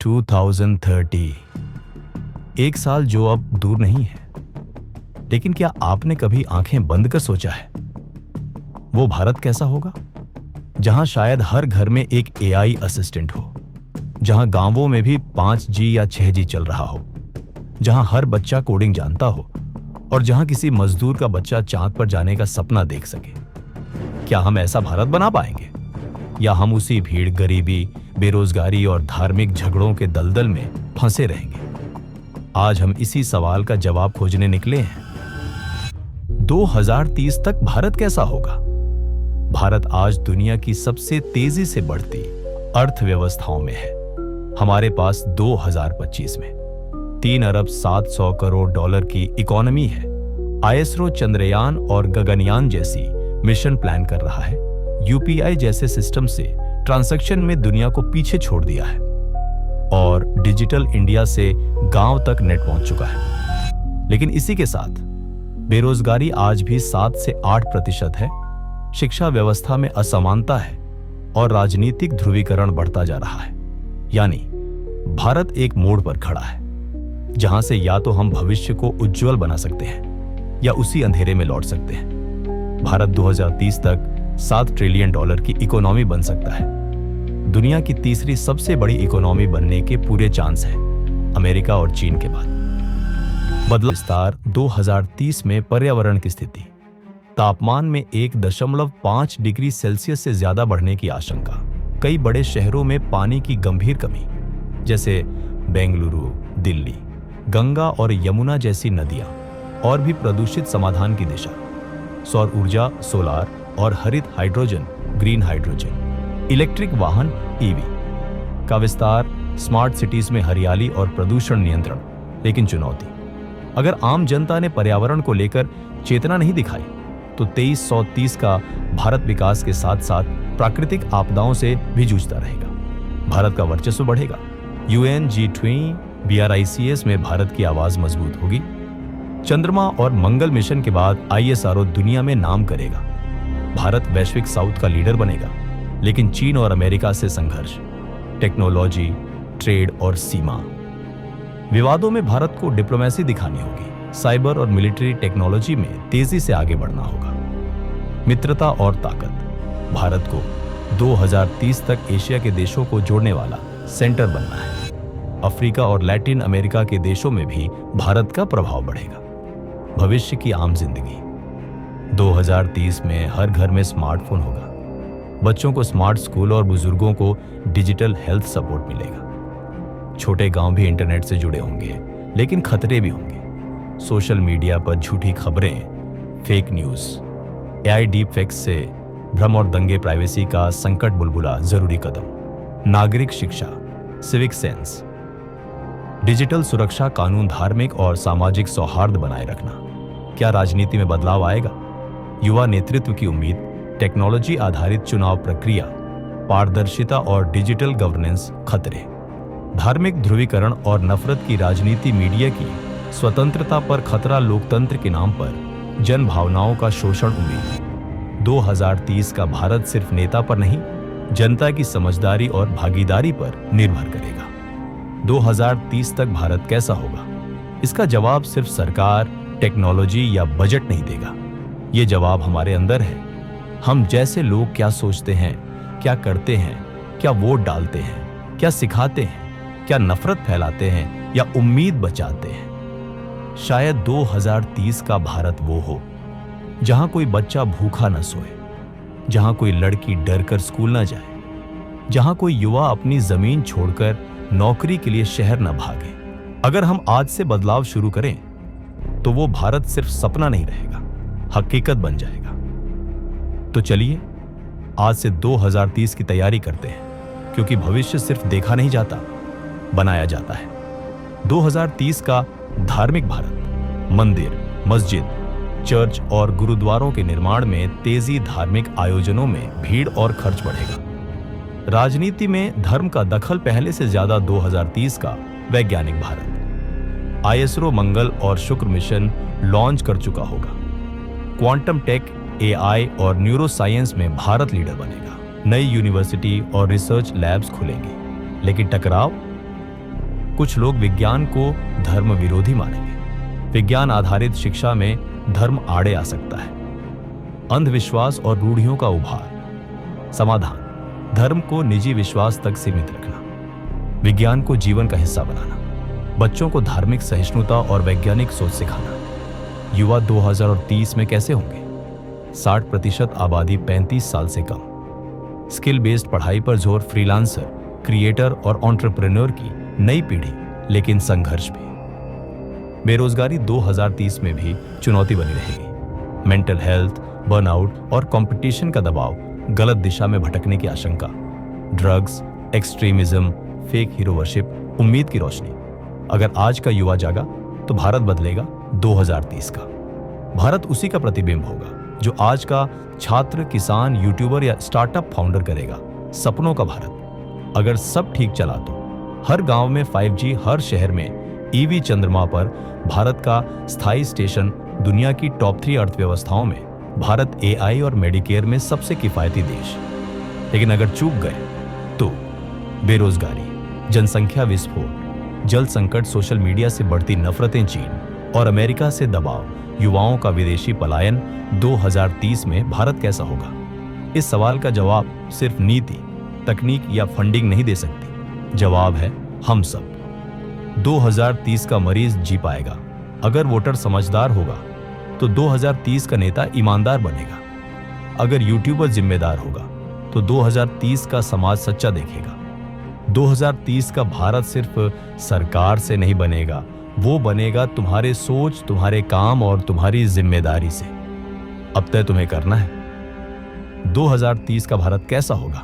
2030 एक साल जो अब दूर नहीं है, लेकिन क्या आपने कभी आंखें बंद कर सोचा है वो भारत कैसा होगा, जहां शायद हर घर में एक एआई असिस्टेंट हो, जहां गांवों में भी 5G या 6G चल रहा हो, जहां हर बच्चा कोडिंग जानता हो और जहां किसी मजदूर का बच्चा चांद पर जाने का सपना देख सके। क्या हम ऐसा भारत बना पाएंगे, या हम उसी भीड़, गरीबी, बेरोजगारी और धार्मिक झगड़ों के दलदल में फंसे रहेंगे? आज हम इसी सवाल का जवाब खोजने निकले हैं। 2030 तक भारत कैसा होगा? भारत आज दुनिया की सबसे तेजी से बढ़ती अर्थव्यवस्थाओं में है। हमारे पास 2025 में 3 अरब 700 करोड़ डॉलर की इकोनॉमी है। आईएसआरओ चंद्रयान और गगनयान जैसी मिशन प्लान कर रहा है। यूपीआई जैसे सिस्टम से ट्रांजैक्शन में दुनिया को पीछे छोड़ दिया है और डिजिटल इंडिया से गांव तक नेट पहुंच चुका है। लेकिन इसी के साथ बेरोजगारी आज भी 7 से 8% है, शिक्षा व्यवस्था में असमानता है और राजनीतिक ध्रुवीकरण बढ़ता जा रहा है। यानी भारत एक मोड़ पर खड़ा है, जहां से या तो हम भविष्य को उज्जवल बना सकते हैं या उसी अंधेरे में लौट सकते हैं। भारत 2030 तक 7 ट्रिलियन डॉलर की इकोनॉमी बन सकता है। दुनिया की तीसरी सबसे बड़ी इकोनॉमी बनने के पूरे चांस हैं, अमेरिका और चीन के बाद। बदलाव विस्तार 2030 में पर्यावरण की स्थिति, तापमान में 1.5 डिग्री सेल्सियस से ज्यादा बढ़ने की आशंका, कई बड़े शहरों में पानी की गंभीर कमी जैसे बेंगलुरु, दिल्ली, गंगा और यमुना जैसी नदियां, और भी प्रदूषित समाधान की दिशा, सौर ऊर्जा, सोलार और हरित हाइड्रोजन, ग्रीन हाइड्रोजन, इलेक्ट्रिक वाहन, ईवी का विस्तार, स्मार्ट सिटीज में हरियाली और प्रदूषण नियंत्रण। लेकिन चुनौती, अगर आम जनता ने पर्यावरण को लेकर चेतना नहीं दिखाई तो 2330 का भारत विकास के साथ साथ प्राकृतिक आपदाओं से भी जूझता रहेगा। भारत का वर्चस्व बढ़ेगा, UN, G20, BRICS में भारत की आवाज मजबूत होगी। चंद्रमा और मंगल मिशन के बाद ISRO दुनिया में नाम करेगा। भारत वैश्विक साउथ का लीडर बनेगा, लेकिन चीन और अमेरिका से संघर्ष, टेक्नोलॉजी, ट्रेड और सीमा विवादों में भारत को डिप्लोमेसी दिखानी होगी। साइबर और मिलिट्री टेक्नोलॉजी में तेजी से आगे बढ़ना होगा। मित्रता और ताकत, भारत को 2030 तक एशिया के देशों को जोड़ने वाला सेंटर बनना है। अफ्रीका और लैटिन अमेरिका के देशों में भी भारत का प्रभाव बढ़ेगा। भविष्य की आम जिंदगी, 2030 में हर घर में स्मार्टफोन होगा, बच्चों को स्मार्ट स्कूल और बुजुर्गों को डिजिटल हेल्थ सपोर्ट मिलेगा। छोटे गांव भी इंटरनेट से जुड़े होंगे, लेकिन खतरे भी होंगे। सोशल मीडिया पर झूठी खबरें, fake news, AI deep fakes से भ्रम और दंगे, प्राइवेसी का संकट बुलबुला, जरूरी कदम। नागरिक शिक्षा, सिविक सेंस, डिजिटल सुरक्षा, कानून, धार्मिक और सामाजिक सौहार्द बनाए रखना। क्या राजनीति में बदलाव आएगा? युवा नेतृत्व की उम्मीद, टेक्नोलॉजी आधारित चुनाव प्रक्रिया, पारदर्शिता और डिजिटल गवर्नेंस खतरे। धार्मिक ध्रुवीकरण और नफरत की राजनीति, मीडिया की स्वतंत्रता पर खतरा, लोकतंत्र के नाम पर जन भावनाओं का शोषण, उम्मीद। 2030 का भारत सिर्फ नेता पर नहीं, जनता की समझदारी और भागीदारी पर निर्भर करेगा। 2030 तक भारत कैसा होगा, इसका जवाब सिर्फ सरकार, टेक्नोलॉजी या बजट नहीं देगा। ये जवाब हमारे अंदर है। हम जैसे लोग क्या सोचते हैं, क्या करते हैं, क्या वोट डालते हैं, क्या सिखाते हैं, क्या नफरत फैलाते हैं या उम्मीद बचाते हैं। शायद 2030 का भारत वो हो जहां कोई बच्चा भूखा न सोए, जहां कोई लड़की डर कर स्कूल न जाए, जहां कोई युवा अपनी जमीन छोड़कर नौकरी के लिए शहर न भागे। अगर हम आज से बदलाव शुरू करें तो वो भारत सिर्फ सपना नहीं रहेगा, हकीकत बन जाएगा। तो चलिए आज से 2030 की तैयारी करते हैं, क्योंकि भविष्य सिर्फ देखा नहीं जाता, बनाया जाता है। 2030 का धार्मिक भारत, मंदिर, मस्जिद, चर्च और गुरुद्वारों के निर्माण में तेजी, धार्मिक आयोजनों में भीड़ और खर्च बढ़ेगा। राजनीति में धर्म का दखल पहले से ज्यादा। 2030 का वैज्ञानिक भारत, आईएसआरओ मंगल और शुक्र मिशन लॉन्च कर चुका होगा। क्वांटम टेक, एआई और न्यूरो साइंस में भारत लीडर बनेगा। नई यूनिवर्सिटी और रिसर्च लैब्स खुलेंगे। लेकिन टकराव, कुछ लोग विज्ञान को धर्म विरोधी मानेंगे। विज्ञान आधारित शिक्षा में धर्म आड़े आ सकता है। अंधविश्वास और रूढ़ियों का उभार। समाधान: धर्म को निजी विश्वास तक सीमित रखना, विज्ञान को जीवन का हिस्सा बनाना, बच्चों को धार्मिक सहिष्णुता और वैज्ञानिक सोच सिखाना। युवा 2030 में कैसे होंगे? 60% आबादी 35 साल से कम। स्किल बेस्ड पढ़ाई पर जोर, फ्रीलांसर, क्रिएटर और एंटरप्रेन्योर की नई पीढ़ी, लेकिन संघर्ष भी। बेरोजगारी 2030 में भी चुनौती बनी रहेगी। मेंटल हेल्थ, बर्नआउट और कंपटीशन का दबाव, गलत दिशा में भटकने की आशंका, drugs, extremism, fake hero worship, उम्मीद की रोशनी। अगर आज का युवा जागा तो भारत बदलेगा 2030 का। भारत उसी का प्रतिबिंब होगा जो आज का छात्र, किसान, यूट्यूबर या स्टार्टअप फाउंडर करेगा। सपनों का भारत। अगर सब ठीक चला तो हर गांव में 5G, हर शहर में ईवी, चंद्रमा पर भारत का स्थायी स्टेशन, दुनिया की टॉप 3 अर्थव्यवस्थाओं में भारत AI और मेडिकेयर में सबसे किफायती देश। लेकिन अगर चूक गए तो बेरोजगारी, जनसंख्या विस्फोट, जल संकट, सोशल मीडिया से बढ़ती नफरतें, चीन और अमेरिका से दबाव, युवाओं का विदेशी पलायन, 2030 में भारत कैसा होगा? इस सवाल का जवाब सिर्फ नीति, तकनीक या फंडिंग नहीं दे सकती। जवाब है हम सब। 2030 का मरीज जी पाएगा। अगर वोटर समझदार होगा तो 2030 का नेता ईमानदार बनेगा। अगर यूट्यूबर जिम्मेदार होगा तो 2030 का समाज सच्चा देखेगा। 2030 का भारत सिर्फ सरकार से नहीं बनेगा, वो बनेगा तुम्हारे सोच, तुम्हारे काम और तुम्हारी जिम्मेदारी से। अब तय तुम्हें करना है 2030 का भारत कैसा होगा।